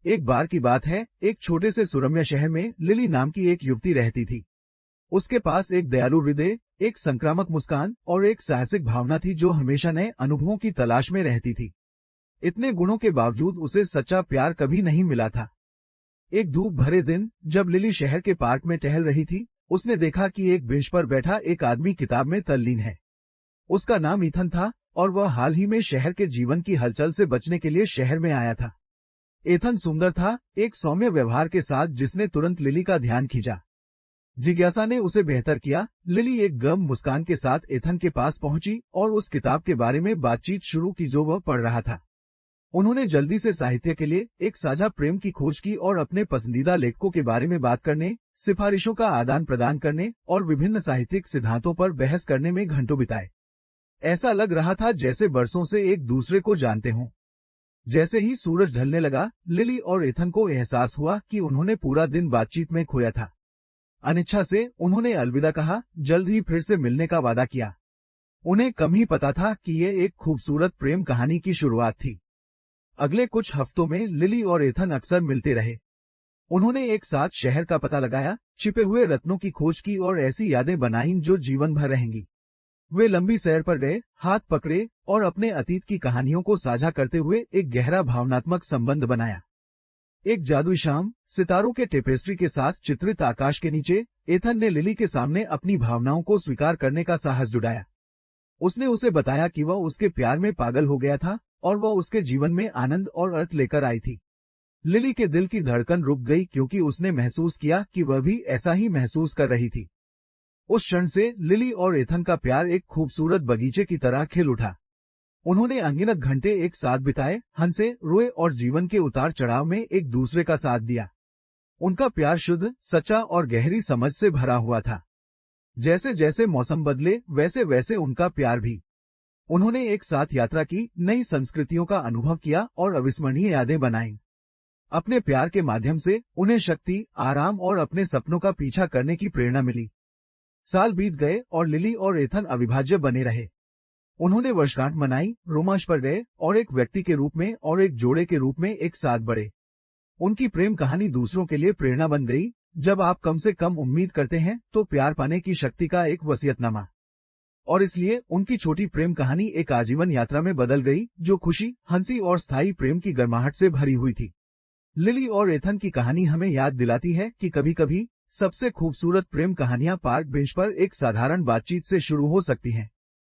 एक बार की बात है, एक छोटे से सुरम्य शहर में लिली नाम की एक युवती रहती थी। उसके पास एक दयालु हृदय, एक संक्रामक मुस्कान और एक साहसिक भावना थी जो हमेशा नए अनुभवों की तलाश में रहती थी। इतने गुणों के बावजूद उसे सच्चा प्यार कभी नहीं मिला था। एक धूप भरे दिन जब लिली शहर के पार्क में टहल रही थी, उसने देखा कि एक बेंच पर बैठा एक आदमी किताब में तल्लीन है। उसका नाम ईथन था और वह हाल ही में शहर के जीवन की हलचल से बचने के लिए शहर में आया था। एथन सुंदर था, एक सौम्य व्यवहार के साथ जिसने तुरंत लिली का ध्यान खींचा। जिज्ञासा ने उसे बेहतर किया। लिली एक गम मुस्कान के साथ एथन के पास पहुंची और उस किताब के बारे में बातचीत शुरू की जो वह पढ़ रहा था। उन्होंने जल्दी से साहित्य के लिए एक साझा प्रेम की खोज की और अपने पसंदीदा लेखकों के बारे में बात करने, सिफारिशों का आदान प्रदान करने और विभिन्न साहित्यिक सिद्धांतों पर बहस करने में घंटों बिताए। ऐसा लग रहा था जैसे बरसों से एक दूसरे को जानते हों। जैसे ही सूरज ढलने लगा, लिली और एथन को एहसास हुआ कि उन्होंने पूरा दिन बातचीत में खोया था। अनिच्छा से उन्होंने अलविदा कहा, जल्द ही फिर से मिलने का वादा किया। उन्हें कम ही पता था कि यह एक खूबसूरत प्रेम कहानी की शुरुआत थी। अगले कुछ हफ्तों में लिली और एथन अक्सर मिलते रहे। उन्होंने एक साथ शहर का पता लगाया, छिपे हुए रत्नों की खोज की और ऐसी यादें बनाईं जो जीवन भर रहेंगी। वे लंबी सैर पर गए, हाथ पकड़े और अपने अतीत की कहानियों को साझा करते हुए एक गहरा भावनात्मक संबंध बनाया। एक जादुई शाम, सितारों के टेपेस्ट्री के साथ चित्रित आकाश के नीचे, एथन ने लिली के सामने अपनी भावनाओं को स्वीकार करने का साहस जुटाया। उसने उसे बताया कि वह उसके प्यार में पागल हो गया था और वह उसके जीवन में आनंद और अर्थ लेकर आई थी। लिली के दिल की धड़कन रुक गई क्योंकि उसने महसूस किया कि वह भी ऐसा ही महसूस कर रही थी। उस क्षण से लिली और एथन का प्यार एक खूबसूरत बगीचे की तरह खिल उठा। उन्होंने अनगिनत घंटे एक साथ बिताए, हंसे, रोए और जीवन के उतार चढ़ाव में एक दूसरे का साथ दिया। उनका प्यार शुद्ध, सच्चा और गहरी समझ से भरा हुआ था। जैसे जैसे मौसम बदले, वैसे वैसे उनका प्यार भी। उन्होंने एक साथ यात्रा की, नई संस्कृतियों का अनुभव किया और अविस्मरणीय यादें बनाईं। अपने प्यार के माध्यम से उन्हें शक्ति, आराम और अपने सपनों का पीछा करने की प्रेरणा मिली। साल बीत गए और लिली और एथन अविभाज्य बने रहे। उन्होंने वर्षगांठ मनाई, रोमांच पर गए और एक व्यक्ति के रूप में और एक जोड़े के रूप में एक साथ बढ़े। उनकी प्रेम कहानी दूसरों के लिए प्रेरणा बन गई। जब आप कम से कम उम्मीद करते हैं तो प्यार पाने की शक्ति का एक वसीयतनामा। और इसलिए उनकी छोटी प्रेम कहानी एक आजीवन यात्रा में बदल गई जो खुशी, हंसी और स्थायी प्रेम की गर्माहट से भरी हुई थी। लिली और एथन की कहानी हमें याद दिलाती है कि कभी-कभी सबसे खूबसूरत प्रेम कहानियां पार्क बेंच पर एक साधारण बातचीत से शुरू हो सकती हैं।